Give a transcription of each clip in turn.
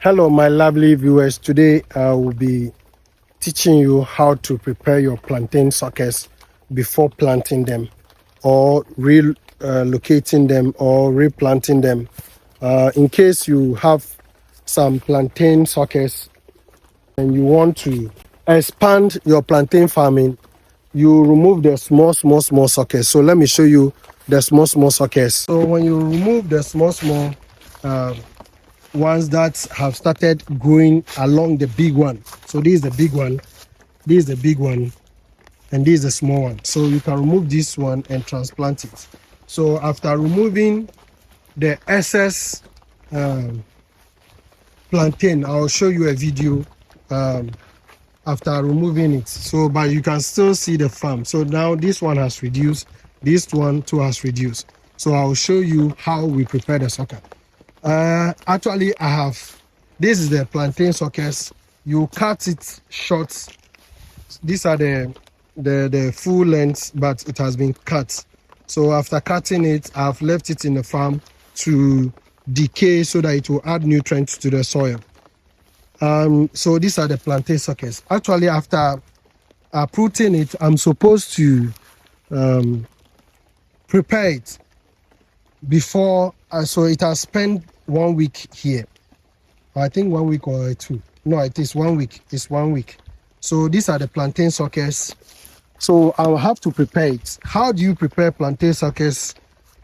Hello, my lovely viewers. Today I will be teaching you how to prepare your plantain suckers before planting them, or relocating them, or replanting them. In case you have some plantain suckers and you want to expand your plantain farming, you remove the small suckers. So let me show you the small suckers. So when you remove the small uh, ones that have started growing along the big one. So this is the big one, this is the big one, and this is the small one. So you can remove this one and transplant it. So after removing the excess plantain, I'll show you a video after removing it. So but you can still see the farm. So now this one has reduced, this one too has reduced. So I'll show you how we prepare the sucker. Actually I have, this is the plantain suckers. You cut it short. These are the full length, but it has been cut. So after cutting it, I've left it in the farm to decay so that it will add nutrients to the soil. So these are the plantain suckers. Actually, after uprooting it, I'm supposed to prepare it before. So it has spent 1 week here. I think 1 week or two. No, it is 1 week. It's 1 week. So these are the plantain suckers. So I'll have to prepare it. How do you prepare plantain suckers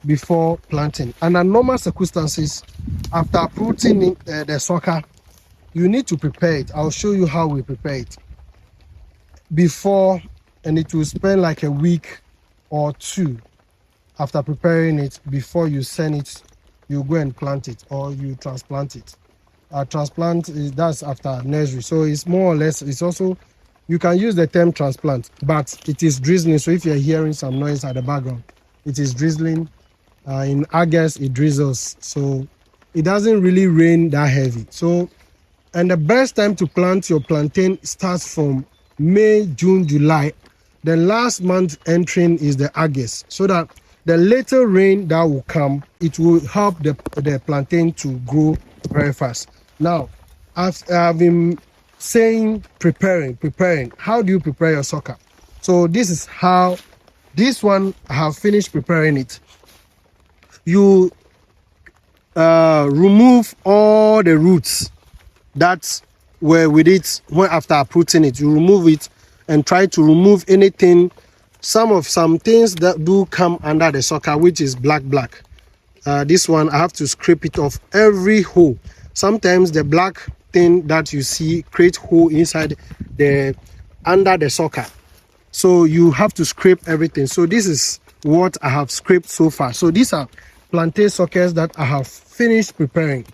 before planting? Under normal circumstances, after uprooting the sucker, you need to prepare it. I'll show you how we prepare it before, and it will spend like a week or two after preparing it before you send it. You go and plant it, or you transplant it. Transplant is, that's after nursery, so it's more or less, it's also, you can use the term transplant, but it is drizzling. So if you're hearing some noise at the background, it is drizzling. In August it drizzles, so it doesn't really rain that heavy. So, and the best time to plant your plantain starts from May, June, July. The last month entering is the August, so that the little rain that will come, it will help the plantain to grow very fast. Now, I've been saying preparing. How do you prepare your sucker? So this is how, this one I have finished preparing it. You remove all the roots that were with it. When after uprooting it, you remove it and try to remove anything, some things that do come under the sucker, which is black. This one I have to scrape it off every hole. Sometimes the black thing that you see create hole inside the under the sucker, so you have to scrape everything. So this is what I have scraped so far. So these are plantain suckers that I have finished preparing.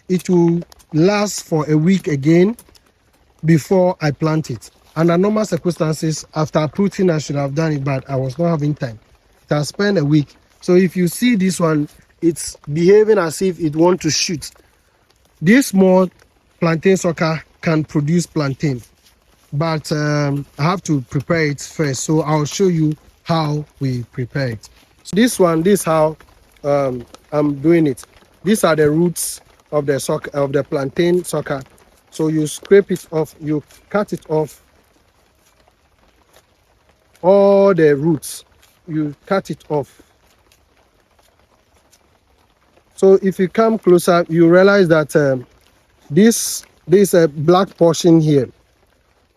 It will last for a week again before I plant it. Under normal circumstances, after uprooting, I should have done it, but I was not having time. It has spent a week. So if you see this one, it's behaving as if it wants to shoot. This small plantain sucker can produce plantain, but I have to prepare it first. So I'll show you how we prepare it. So this one, this is how I'm doing it. These are the roots of the sucker, of the plantain sucker. So you scrape it off, you cut it off, all the roots, you cut it off. So if you come closer, you realize that this is a black portion here,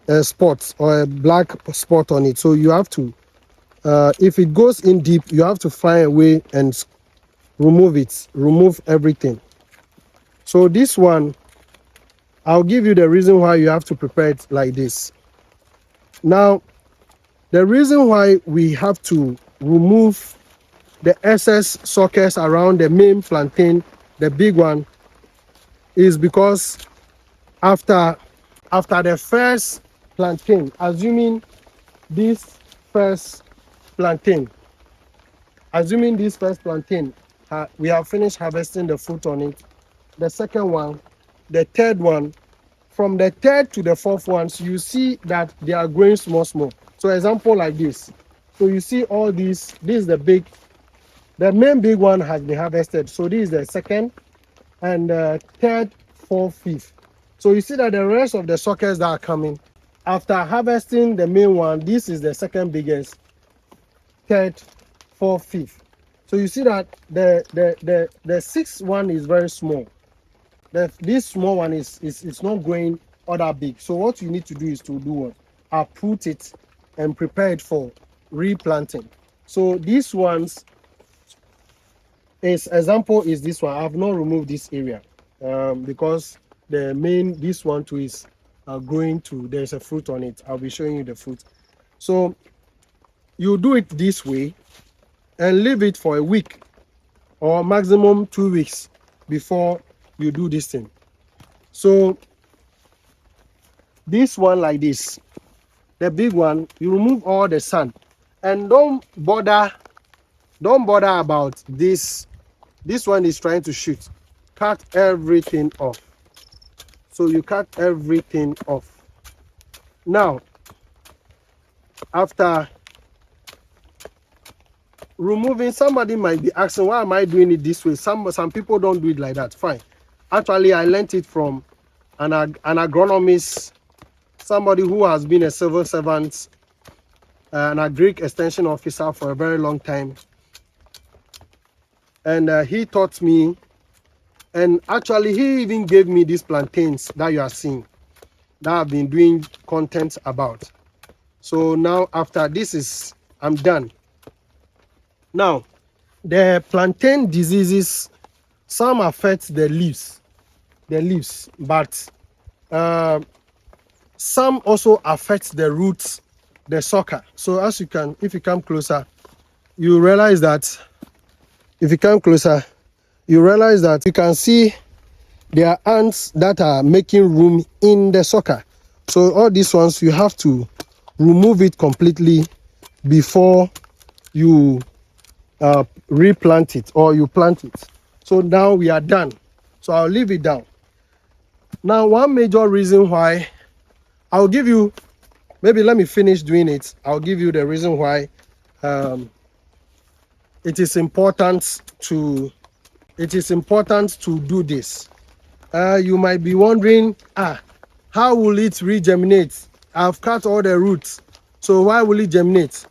a spot or a black spot on it. So you have to, if it goes in deep, you have to find a way and remove it, remove everything. So this one, I'll give you the reason why you have to prepare it like this. Now, the reason why we have to remove the excess suckers around the main plantain, the big one, is because after the first plantain, assuming this first plantain, we have finished harvesting the fruit on it, the second one, the third one, from the third to the fourth ones, you see that they are growing small. So example like this. So you see all these, this is the big, the main big one has been harvested. So this is the second and third, 4/5. So you see that the rest of the suckers that are coming after harvesting the main one, this is the second biggest, third, 4/5. So you see that the sixth one is very small. This small one is not growing all that big. So what you need to do is to do what? Uproot it and prepare it for replanting. So these ones example is this one. I have not removed this area because the main, this one too is growing to, there's a fruit on it. I'll be showing you the fruit. So you do it this way and leave it for a week or maximum 2 weeks before you do this thing. So this one like this, the big one, you remove all the sun and don't bother about this. This one is trying to shoot. Cut everything off. So you cut everything off. Now, after removing, somebody might be asking, why am I doing it this way? Some people don't do it like that. Fine. Actually, I learned it from an agronomist, somebody who has been a civil servant, an agric extension officer for a very long time. And he taught me, and actually he even gave me these plantains that you are seeing that I've been doing content about. So now after this is, I'm done. Now, the plantain diseases, some affect the leaves, but some also affect the roots, the sucker. So as you can, if you come closer, you realize that, if you come closer, you realize that you can see there are ants that are making room in the sucker. So all these ones, you have to remove it completely before you replant it or you plant it. So now we are done. So I'll leave it down. Now, one major reason why, I'll give you, maybe let me finish doing it. I'll give you the reason why it is important to do this. You might be wondering, how will it regeminate? I've cut all the roots, so why will it germinate?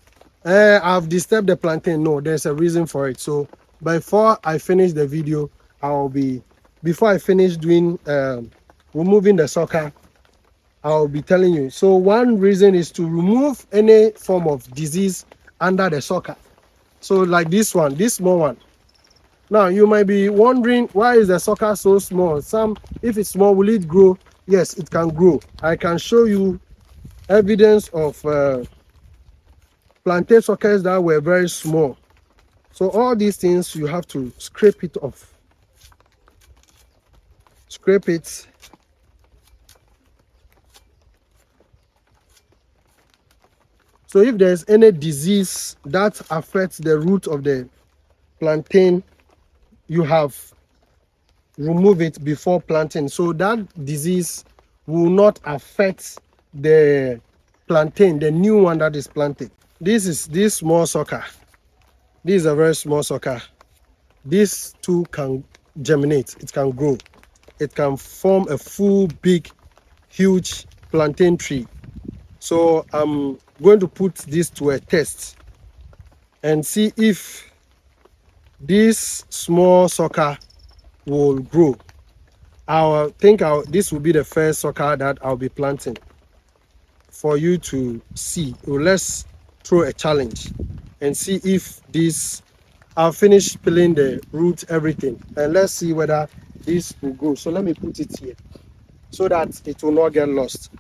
I've disturbed the plantain. No, there's a reason for it. So before I finish the video, before I finish doing removing the sucker, I'll be telling you. So one reason is to remove any form of disease under the sucker. So like this one, this small one. Now you might be wondering, why is the sucker so small? If it's small, will it grow? Yes, it can grow. I can show you evidence of plantain suckers that were very small. So all these things, you have to scrape it off. Scrape it. So if there's any disease that affects the root of the plantain, you have removed it before planting. So that disease will not affect the plantain, the new one that is planted. This is this small sucker. This is a very small sucker. This too can germinate. It can grow. It can form a full, big, huge plantain tree. So I'm going to put this to a test and see if this small sucker will grow. I think this will be the first sucker that I'll be planting for you to see. Well, let's throw a challenge and see if this, I'll finish peeling the root, everything, and let's see whether this will grow. So let me put it here so that it will not get lost.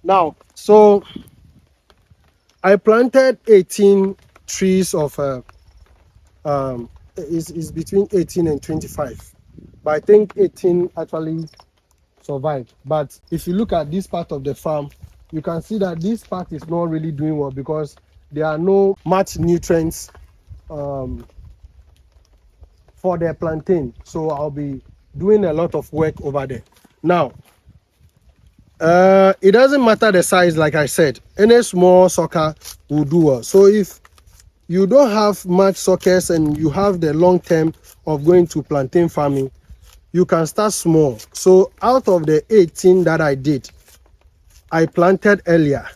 Now, so I planted 18 trees of is between 18 and 25, but I think 18 actually survived. But if you look at this part of the farm, you can see that this part is not really doing well because there are no much nutrients for the plantain. So I'll be doing a lot of work over there. Now, it doesn't matter the size, like I said, any small sucker will do well. So if you don't have much suckers and you have the long term of going to plantain farming, you can start small. So out of the 18 that I did, I planted earlier,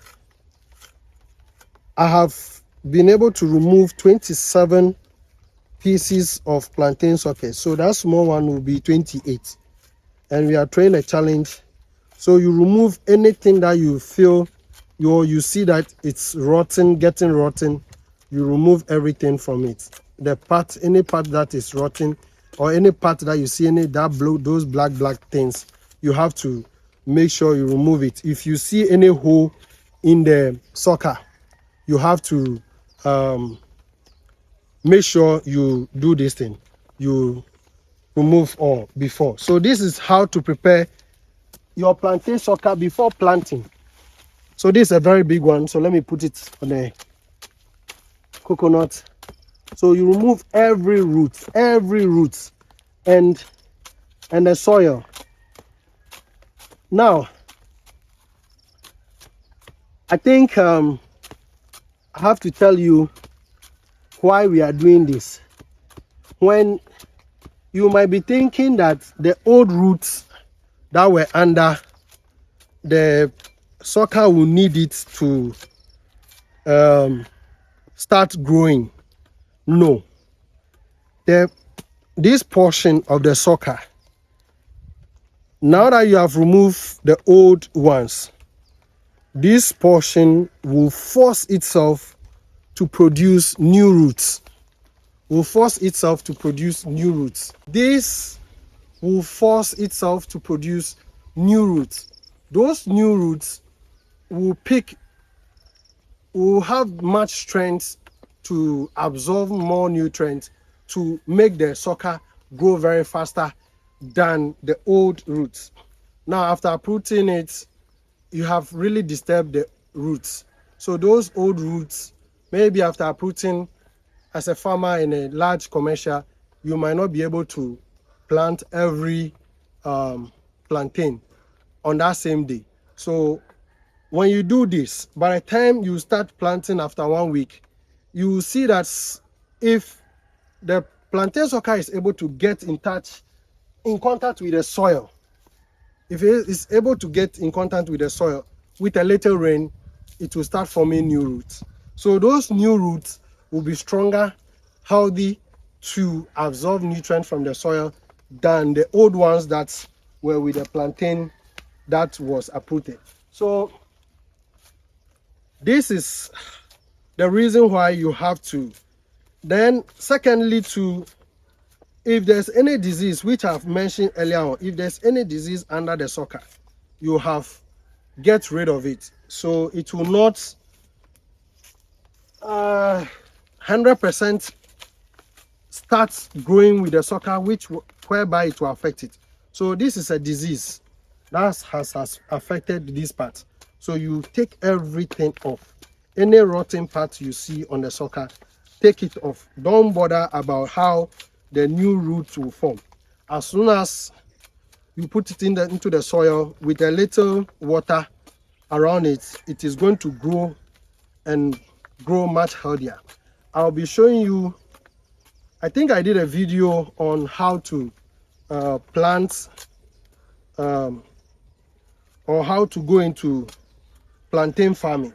I have been able to remove 27 pieces of plantain socket. So that small one will be 28. And we are trying a challenge. So you remove anything that you feel you see that it's rotten, getting rotten, you remove everything from it. The part, any part that is rotten, or any part that you see any that blue, those black things, you have to make sure you remove it. If you see any hole in the sucker, you have to make sure you do this thing. You remove all before. So this is how to prepare your plantain sucker before planting. So this is a very big one. So let me put it on the coconut. So you remove every root and the soil. Now, I think I have to tell you why we are doing this. When you might be thinking that the old roots that were under the sucker will need it to start growing. No. This portion of the sucker, now that you have removed the old ones, this portion will force itself to produce new roots. This will force itself to produce new roots. Those new roots will have much strength to absorb more nutrients to make the sucker grow very faster than the old roots. Now, after uprooting it, you have really disturbed the roots. So those old roots, maybe after uprooting, as a farmer in a large commercial, you might not be able to plant every plantain on that same day. So when you do this, by the time you start planting after 1 week, you will see that if the plantain sucker is able to get in contact with the soil, if it is able to get in contact with the soil, with a little rain, it will start forming new roots. So those new roots will be stronger, healthy to absorb nutrients from the soil than the old ones that were with the plantain that was uprooted. So this is the reason why you have to. Then secondly, if there's any disease, which I've mentioned earlier on, if there's any disease under the sucker, you have get rid of it. So it will not 100% start growing with the sucker, whereby it will affect it. So this is a disease that has affected this part. So you take everything off. Any rotten part you see on the sucker, take it off. Don't bother about how the new roots will form. As soon as you put it into the soil with a little water around it, it is going to grow and grow much healthier. I'll be showing you, I think I did a video on how to plant or how to go into plantain farming.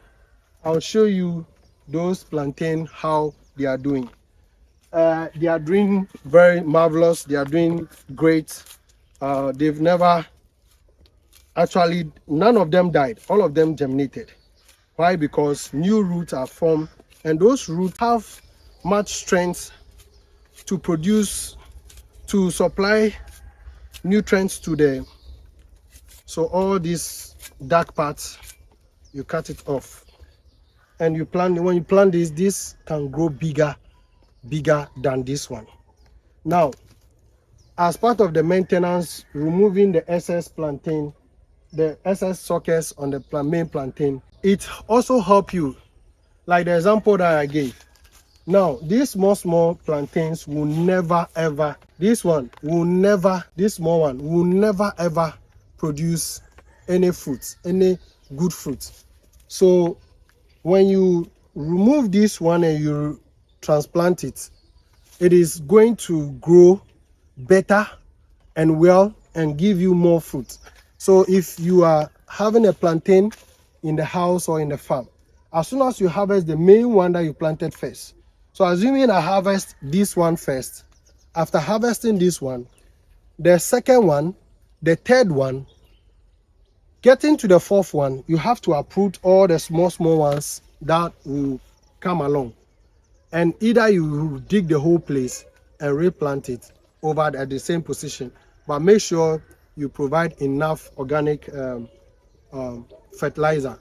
I'll show you those plantain, how they are doing. They are doing very marvelous. They are doing great. They've never, actually, none of them died. All of them germinated. Why? Because new roots are formed, and those roots have much strength to produce, to supply nutrients to the. So all these dark parts, you cut it off, and you plant. When you plant this can grow bigger than this one. Now, as part of the maintenance, removing the excess plantain, the excess suckers on the main plantain, it also help you, like the example that I gave. Now, these small plantains will never ever, this small one will never ever produce any fruits, any good fruits. So when you remove this one and you transplant it, it is going to grow better and well and give you more fruit. So if you are having a plantain in the house or in the farm, as soon as you harvest the main one that you planted first, so assuming I harvest this one first, after harvesting this one, the second one, the third one, getting to the fourth one, you have to uproot all the small ones that will come along. And either you dig the whole place and replant it over at the same position, but make sure you provide enough organic fertilizer.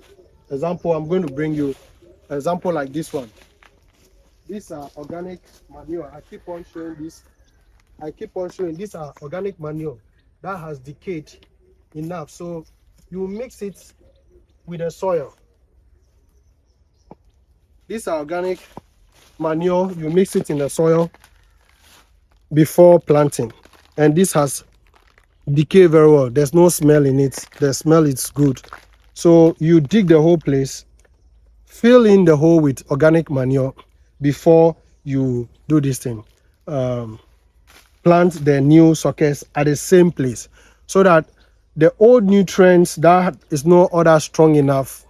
Example, I'm going to bring you example like this one. These are organic manure. I keep on showing this. These are organic manure that has decayed enough. So you mix it with the soil. These are organic manure. You mix it in the soil before planting, and this has decayed very well. There's no smell in it. The smell is good. So you dig the whole place, fill in the hole with organic manure before you do this thing. Plant the new suckers at the same place so that the old nutrients that is no other strong enough,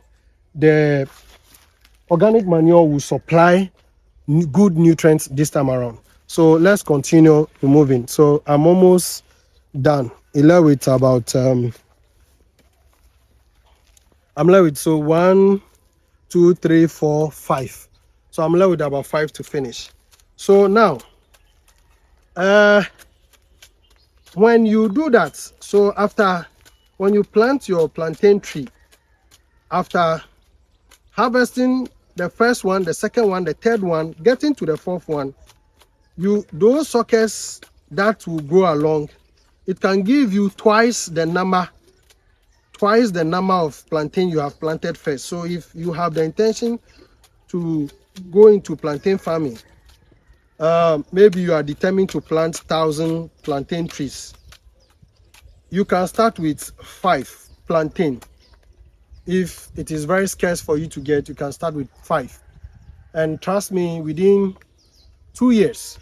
the organic manure will supply good nutrients this time around. So let's continue moving. So I'm almost done. I'm left with about I'm left with so 1, 2, 3, 4, 5. So I'm left with about 5 to finish. So now when you do that, so after when you plant your plantain tree, after harvesting the first one, the second one, the third one, getting to the fourth one, those suckers that will grow along, it can give you twice the number of plantain you have planted first. So if you have the intention to go into plantain farming, maybe you are determined to plant 1,000 plantain trees, you can start with 5 plantain. If it is very scarce for you to get, you can start with 5, and trust me, within 2 years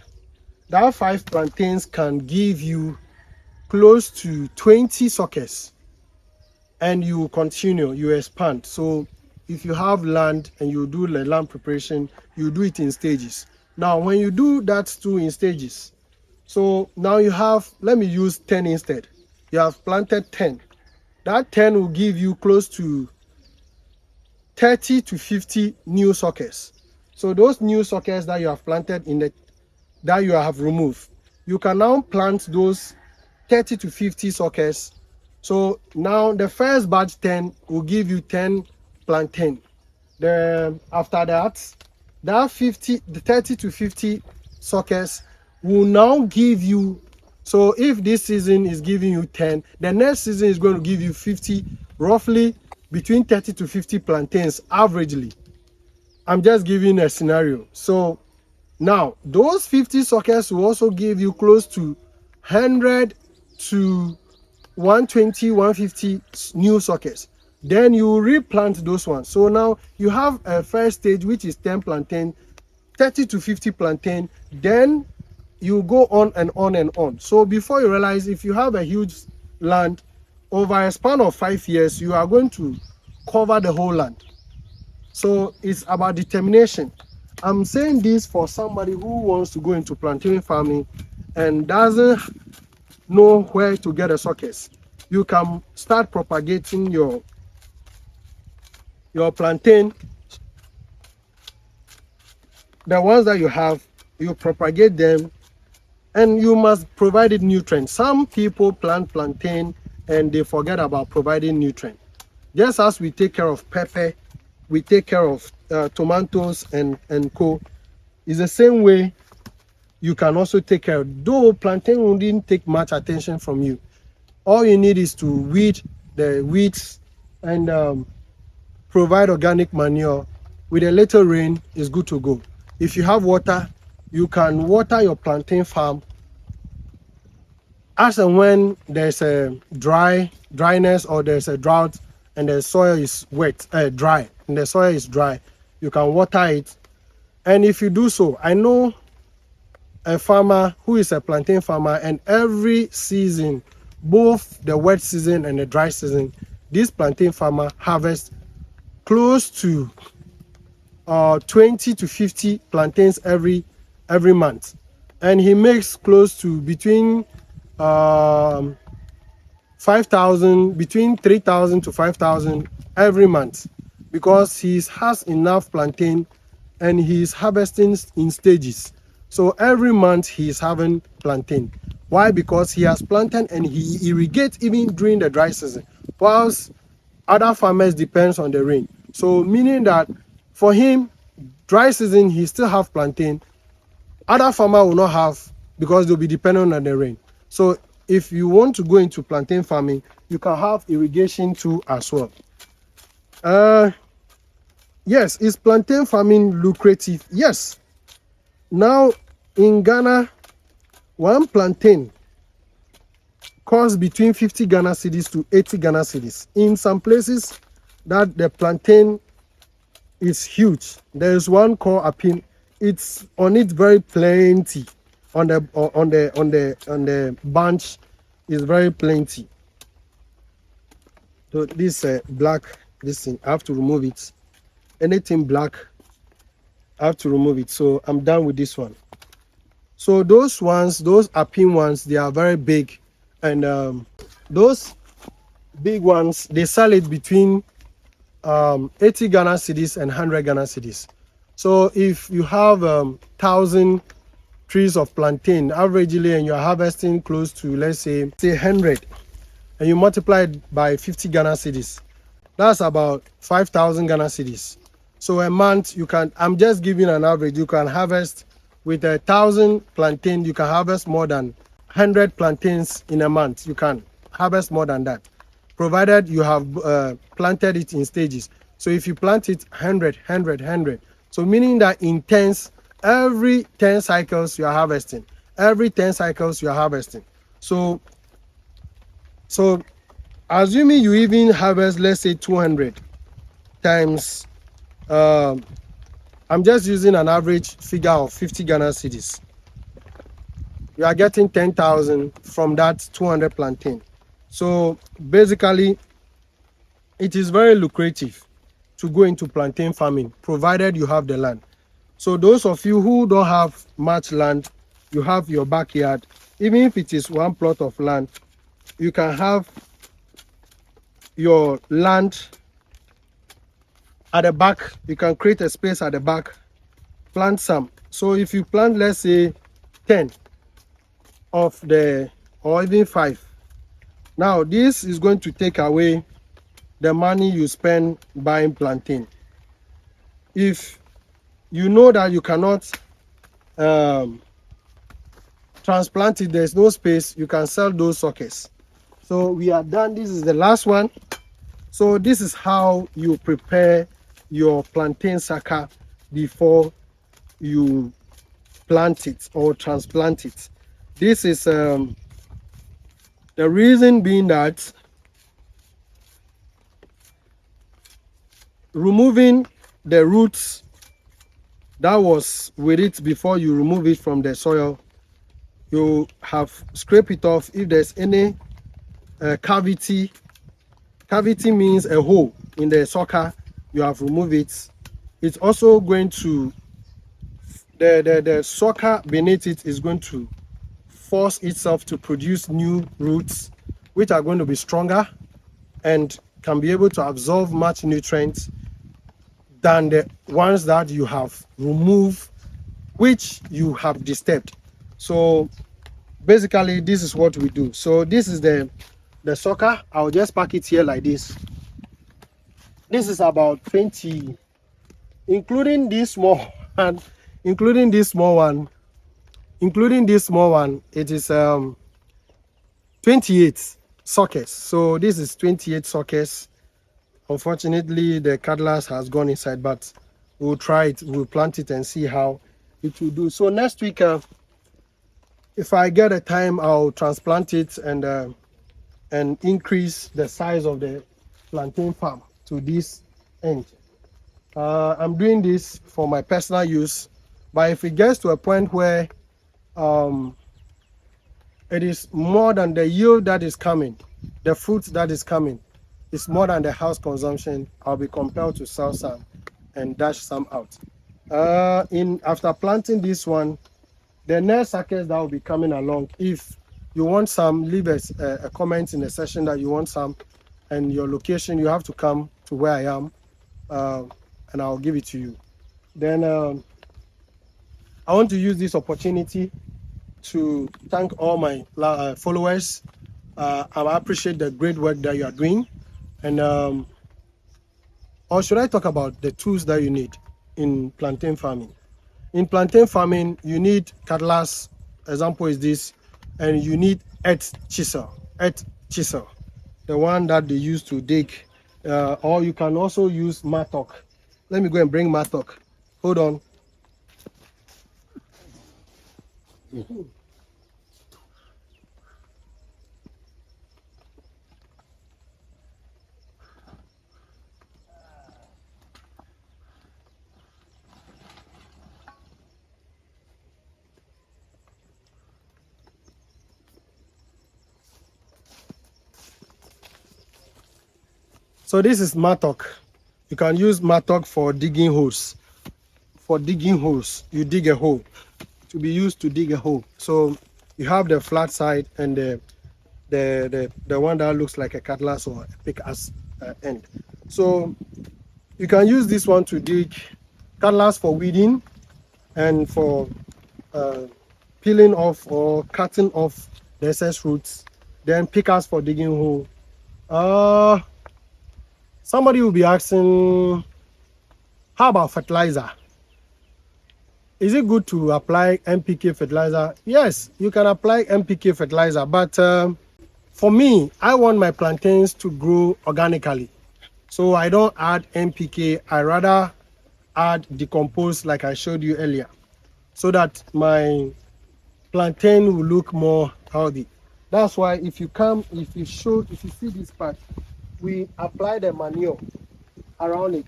that 5 plantains can give you close to 20 suckers, and you continue, you expand. So if you have land and you do the land preparation, you do it in stages. Now when you do that too in stages, so now you have, let me use 10 instead. You have planted 10. That 10 will give you close to 30 to 50 new suckers. So those new suckers that you have planted that you have removed, you can now plant those 30 to 50 suckers. So now the first batch 10 will give you 10 plantain. After that, the 30 to 50 suckers will now give you, so if this season is giving you 10, the next season is going to give you 50, roughly between 30 to 50 plantains averagely. I'm just giving a scenario. So now those 50 suckers will also give you close to 100 to 120, 150 new suckers. Then you replant those ones. So now you have a first stage which is 10 plantain, 30 to 50 plantain. Then you go on and on and on. So before you realize, if you have a huge land, over a span of 5 years, you are going to cover the whole land. So it's about determination. I'm saying this for somebody who wants to go into plantain farming and doesn't know where to get the suckers. You can start propagating your plantain. The ones that you have, you propagate them, and you must provide it nutrients. Some people plant plantain and they forget about providing nutrients. Just as we take care of pepper, we take care of tomatoes and co. It's the same way you can also take care of. Though plantain wouldn't take much attention from you, all you need is to weed the weeds and provide organic manure. With a little rain, it's good to go. If you have water, you can water your plantain farm as and when there's a dryness or there's a drought and the soil is dry, and the soil is dry, you can water it. And if you do so, I know a farmer who is a plantain farmer, and every season, both the wet season and the dry season, this plantain farmer harvests close to 20 to 50 plantains every month, and he makes close to between 5,000, between 3,000 to 5,000 every month, because he has enough plantain and he's harvesting in stages. So every month he is having plantain. Why? Because he has planted and he irrigates even during the dry season, whilst other farmers depends on the rain. So meaning that for him, dry season he still have plantain. Other farmer will not have, because they'll be dependent on the rain. So if you want to go into plantain farming, you can have irrigation too as well. Yes, is plantain farming lucrative? Yes. Now in Ghana, one plantain costs between 50 Ghana cedis to 80 Ghana cedis. In some places that the plantain is huge. There is one called Apin. It's on it very plenty. On the bunch is very plenty. So this black, this thing, I have to remove it. Anything black, I have to remove it. So I'm done with this one. So those ones, those Apin ones, they are very big, and those big ones, they sell it between 80 Ghana cedis and 100 Ghana cedis. So if you have 1,000 trees of plantain averagely, and you're harvesting close to, let's say 100, and you multiply it by 50 Ghana cedis, that's about 5,000 Ghana cedis. So a month you can, I'm just giving an average, you can harvest with 1,000 plantain, you can harvest more than 100 plantains in a month. You can harvest more than that, provided you have planted it in stages. So if you plant it 100, 100, 100, so meaning that in every 10 cycles you are harvesting. Every 10 cycles you are harvesting. So assuming you even harvest, let's say 200 times, I'm just using an average figure of 50 Ghana cedis. You are getting 10,000 from that 200 plantain. So basically, it is very lucrative to go into plantain farming, provided you have the land. So those of you who don't have much land, you have your backyard, even if it is one plot of land, you can have your land at the back. You can create a space at the back, plant some. So if you plant, let's say 10 of the, or even 5, now this is going to take away the money you spend buying plantain. If you know that you cannot transplant it, there's no space, you can sell those suckers. So we are done. This is the last one. So this is how you prepare your plantain sucker before you plant it or transplant it. This is the reason being that removing the roots that was with it before you remove it from the soil, you have scrape it off. If there's any cavity means a hole in the sucker, you have removed it. It's also going to, the sucker beneath it is going to force itself to produce new roots, which are going to be stronger and can be able to absorb much nutrients than the ones that you have removed, which you have disturbed. So basically, this is what we do. So this is the sucker. I'll just pack it here like this. This is about 20, including this small one, including this small one, it is 28 sockets. So this is 28 sockets. Unfortunately, the cutlass has gone inside, but we'll try it. We'll plant it and see how it will do. So next week, if I get a time, I'll transplant it and increase the size of the plantain farm to this end. I'm doing this for my personal use, but if it gets to a point where it is more than the yield that is coming, the fruit that is coming. It's more than the house consumption. I'll be compelled to sell some and dash some out. After planting this one, the next suckers that will be coming along, if you want some, leave us a comment in the session that you want some, and your location, you have to come to where I am, and I'll give it to you. Then I want to use this opportunity to thank all my followers. I appreciate the great work that you are doing. And or should I talk about the tools that you need in plantain farming? In plantain farming, you need cutlass, example is this, and you need earth chisel, the one that they use to dig, or you can also use mattock. Let me go and bring mattock. Hold on. So this is mattock. You can use mattock for digging holes. For digging holes, you dig a hole to be used to dig a hole. So you have the flat side and the one that looks like a cutlass or a pickaxe end. So you can use this one to dig, cutlass for weeding and for peeling off or cutting off the excess roots. Then pickaxe for digging hole. Somebody will be asking, how about fertilizer? Is it good to apply NPK fertilizer? Yes, you can apply NPK fertilizer, but for me, I want my plantains to grow organically. So I don't add NPK, I rather add decomposed like I showed you earlier, so that my plantain will look more healthy. That's why if you see this part, we apply the manure around it.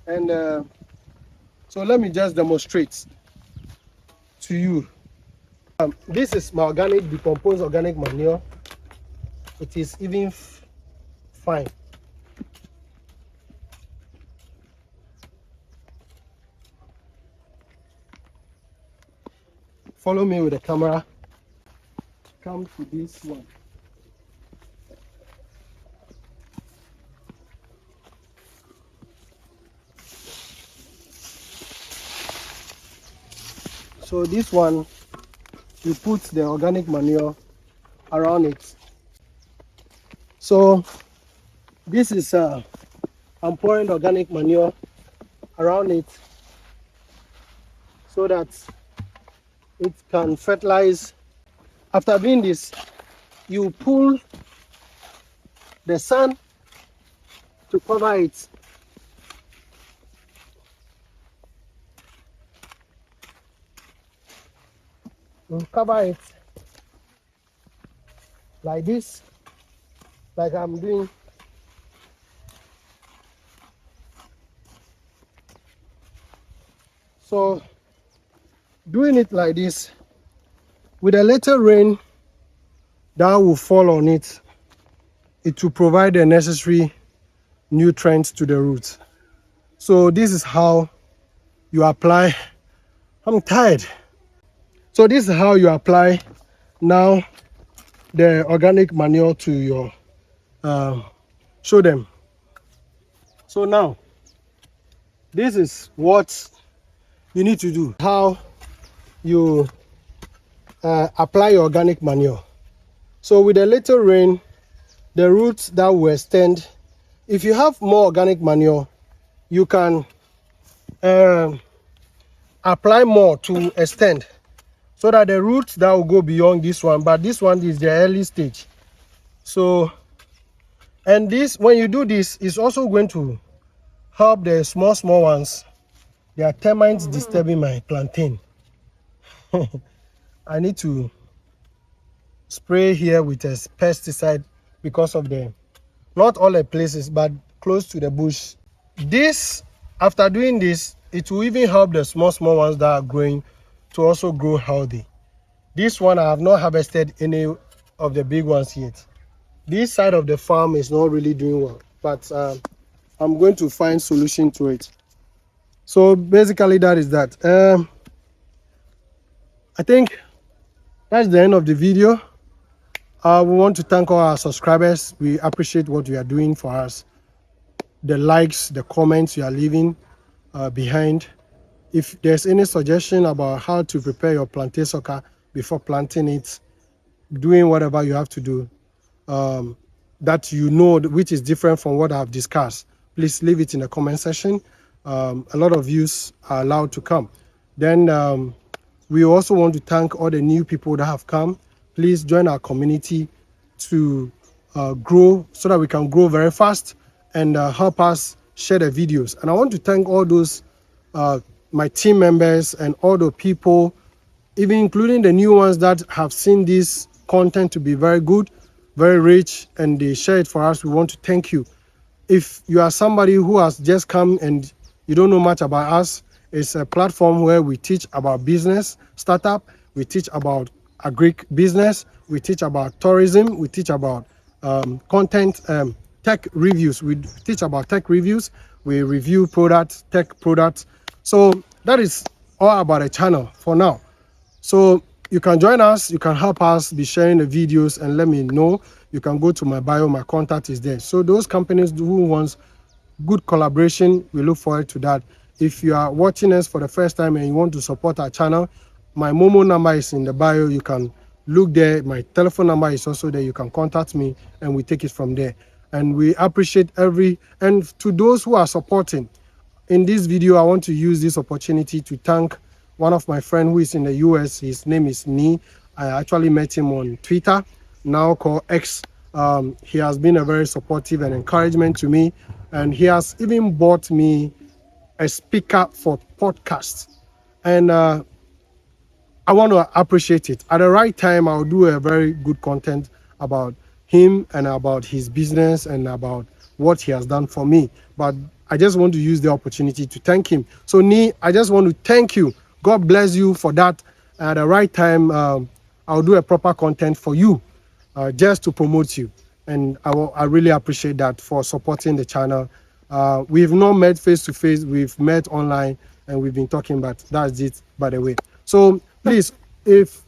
And so let me just demonstrate to you. This is my organic, decomposed organic manure. It is even fine. Follow me with the camera. Come to this one. So this one, you put the organic manure around it. So this is I'm pouring organic manure around it so that it can fertilize. After doing this, you pull the sun to cover it. You cover it like this, like I'm doing. So doing it like this, with a little rain that will fall on it, it will provide the necessary nutrients to the roots. So this is how you apply. I'm tired. So this is how you apply now the organic manure to your show them. So now this is what you need to do, how you apply your organic manure. So with a little rain, the roots that will extend. If you have more organic manure, you can apply more to extend, so that the roots that will go beyond this one, but this one is the early stage. So, and this, when you do this, is also going to help the small ones. There are termites disturbing my plantain. I need to spray here with a pesticide because of the, not all the places, but close to the bush. This, after doing this, it will even help the small ones that are growing to also grow healthy. This one I have not harvested any of the big ones yet. This side of the farm is not really doing well, but I'm going to find solution to it. So basically that is that. I think that's the end of the video. We want to thank all our subscribers. We appreciate what you are doing for us. The likes, the comments you are leaving behind. If there's any suggestion about how to prepare your plantain sucker before planting it, doing whatever you have to do, that you know which is different from what I've discussed, please leave it in the comment section. A lot of views are allowed to come. Then we also want to thank all the new people that have come. Please join our community to grow so that we can grow very fast and help us share the videos. And I want to thank all those my team members and all the people, even including the new ones that have seen this content to be very good, very rich, and they share it for us. We want to thank you. If you are somebody who has just come and you don't know much about us, it's a platform where we teach about business, startup, we teach about agric business, we teach about tourism, we teach about content, tech reviews. We teach about tech reviews, we review products, tech products. So that is all about a channel for now. So you can join us, you can help us be sharing the videos and let me know. You can go to my bio, my contact is there. So those companies who wants good collaboration, we look forward to that. If you are watching us for the first time and you want to support our channel, my Momo number is in the bio. You can look there. My telephone number is also there. You can contact me and we take it from there. And we appreciate and to those who are supporting. In this video, I want to use this opportunity to thank one of my friends who is in the US. His name is Nee. I actually met him on Twitter, now called X. He has been a very supportive and encouragement to me. And he has even bought me a speaker for podcasts. And I want to appreciate it. At the right time, I'll do a very good content about him and about his business and about what he has done for me. But I just want to use the opportunity to thank him. So Nee, I just want to thank you. God bless you for that. At the right time, I'll do a proper content for you, just to promote you. And I really appreciate that for supporting the channel. We've not met face to face, we've met online and we've been talking, but that's it, by the way. So please, if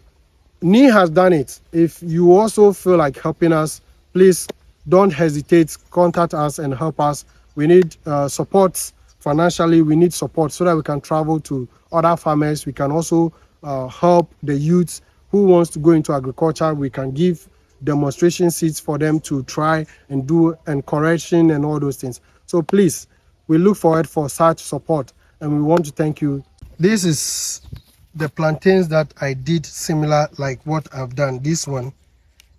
Nee has done it, if you also feel like helping us, please don't hesitate, contact us and help us. We need support financially, we need support so that we can travel to other farmers. We can also help the youths who wants to go into agriculture. We can give demonstration seats for them to try and do and correction and all those things. So please, we look forward for such support and we want to thank you. This is the plantains that I did similar like what I've done. This one,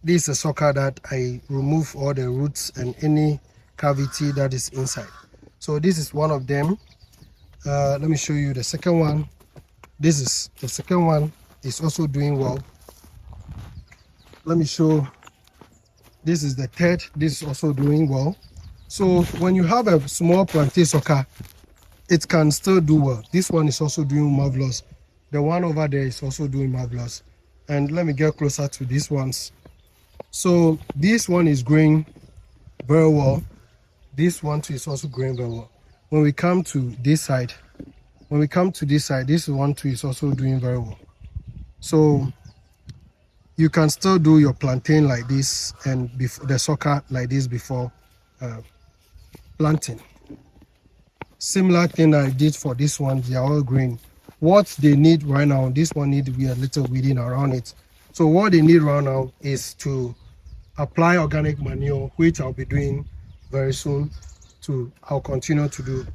this is a sucker that I remove all the roots and any cavity that is inside. So this is one of them. Let me show you the second one. This is the second one, is also doing well. Let me show. This is the third. This is also doing well. So when you have a small plantain sucker, it can still do well. This one is also doing marvelous. The one over there is also doing marvelous. And let me get closer to these ones. So this one is growing very well. This one too is also growing very well. When we come to this side, this one too is also doing very well. So you can still do your plantain like this and the sucker like this before planting. Similar thing I did for this one, they are all green. What they need right now, this one need to be a little weeding around it. So what they need right now is to apply organic manure, which I'll be doing very soon. I'll continue to do